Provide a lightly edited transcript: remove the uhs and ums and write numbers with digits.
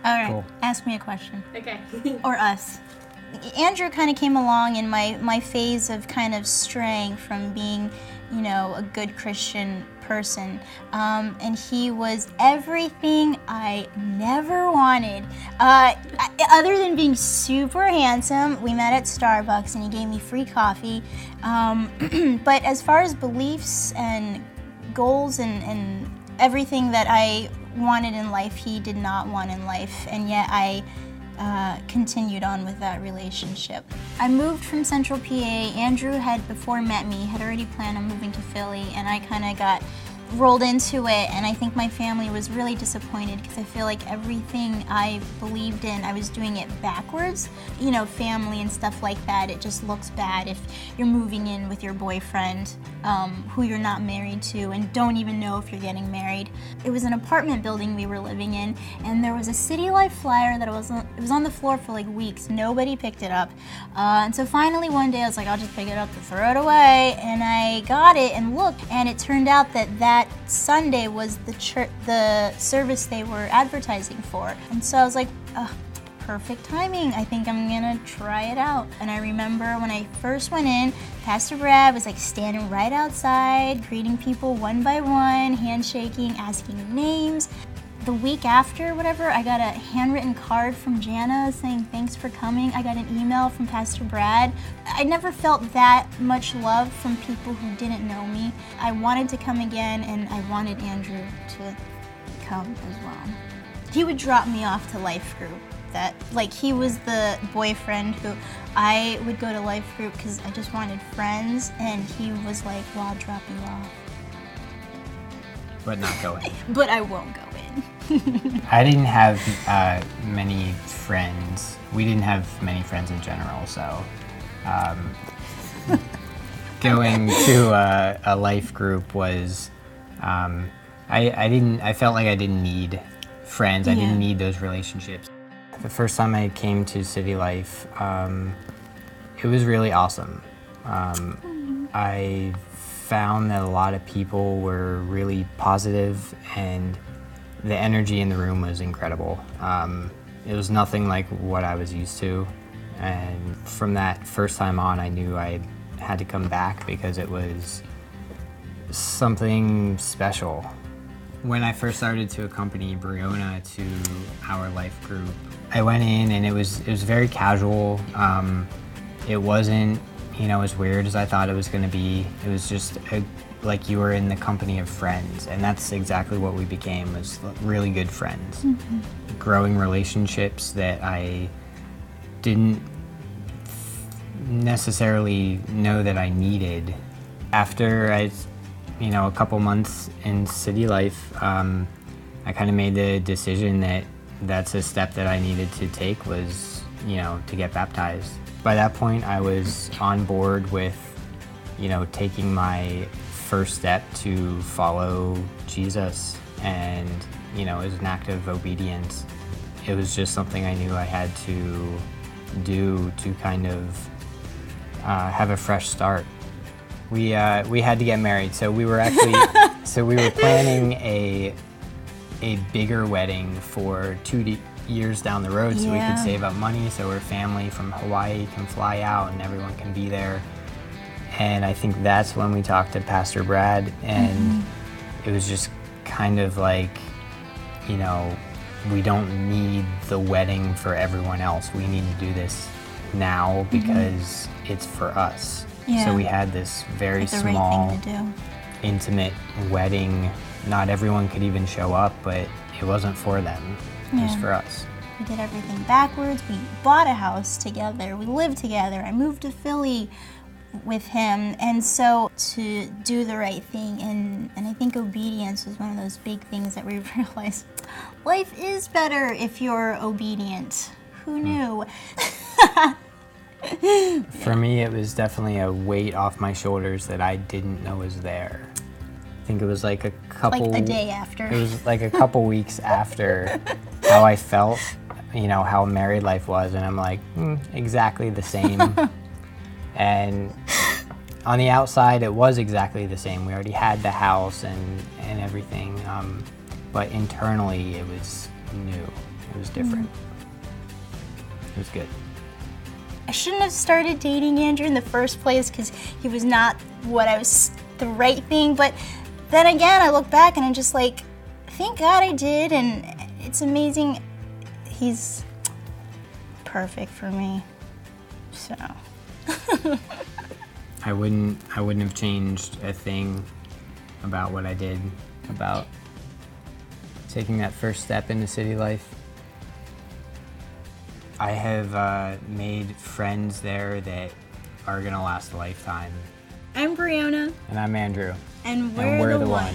All right, Cool. ask me a question. Okay. Or us. Andrew kind of came along in my phase of kind of straying from being, a good Christian person. And he was everything I never wanted. Other than being super handsome, we met at Starbucks and he gave me free coffee. But as far as beliefs and goals and everything that I wanted in life, he did not want in life. And yet I continued on with that relationship. I moved from Central PA. Andrew had, before met me, had already planned on moving to Philly, and I kind of got rolled into it, and I think my family was really disappointed because I feel like everything I believed in, I was doing it backwards. Family and stuff like that, it just looks bad if you're moving in with your boyfriend who you're not married to and don't even know if you're getting married. It was an apartment building we were living in, and there was a City Life flyer that it was on the floor for like weeks. Nobody picked it up. And so finally one day I was like, I'll just pick it up and throw it away, and I got it and looked, and it turned out that Sunday was the service they were advertising for. And so I was like, perfect timing. I think I'm gonna try it out. And I remember when I first went in, Pastor Brad was like standing right outside, greeting people one by one, handshaking, asking names. The week after, I got a handwritten card from Jana saying thanks for coming. I got an email from Pastor Brad. I never felt that much love from people who didn't know me. I wanted to come again, and I wanted Andrew to come as well. He would drop me off to life group. He was the boyfriend who I would go to life group because I just wanted friends, and he was like, well, I'll drop you off. But not going. But I won't go in. I didn't have many friends. We didn't have many friends in general, so going to a life group was, I felt like I didn't need friends. I didn't need those relationships. The first time I came to City Life, it was really awesome. I found that a lot of people were really positive, and the energy in the room was incredible. It was nothing like what I was used to, and from that first time on, I knew I had to come back because it was something special. When I first started to accompany Bryona to our life group, I went in and it was very casual. It wasn't, as weird as I thought it was going to be. It was just like you were in the company of friends, and that's exactly what we became, was really good friends. Mm-hmm. Growing relationships that I didn't necessarily know that I needed. After a couple months in City Life, I kind of made the decision that that's a step that I needed to take, was, to get baptized. By that point, I was on board with, taking my first step to follow Jesus, and, it was an act of obedience. It was just something I knew I had to do to kind of have a fresh start. We had to get married, so we were actually we were planning a bigger wedding for 2 years down the road, so we could save up money, so our family from Hawaii can fly out and everyone can be there. And I think that's when we talked to Pastor Brad, and it was just kind of like, we don't need the wedding for everyone else. We need to do this now because it's for us. Yeah. So we had this very small, intimate wedding. Not everyone could even show up, but it wasn't for them. It was for us. We did everything backwards. We bought a house together. We lived together. I moved to Philly with him. And so to do the right thing, and I think obedience was one of those big things that we realized life is better if you're obedient. Who knew? For me, it was definitely a weight off my shoulders that I didn't know was there. I think it was like a day after. It was like a couple weeks after how I felt, how married life was, and I'm like, exactly the same. And on the outside, it was exactly the same. We already had the house and everything, but internally, it was new. It was different. It was good. I shouldn't have started dating Andrew in the first place because he was not the right thing. But then again, I look back and I'm just like, thank God I did, and it's amazing. He's perfect for me. So. I wouldn't have changed a thing about what I did, about taking that first step into city life. I have made friends there that are gonna last a lifetime. I'm Bryona. And I'm Andrew. And we're the one.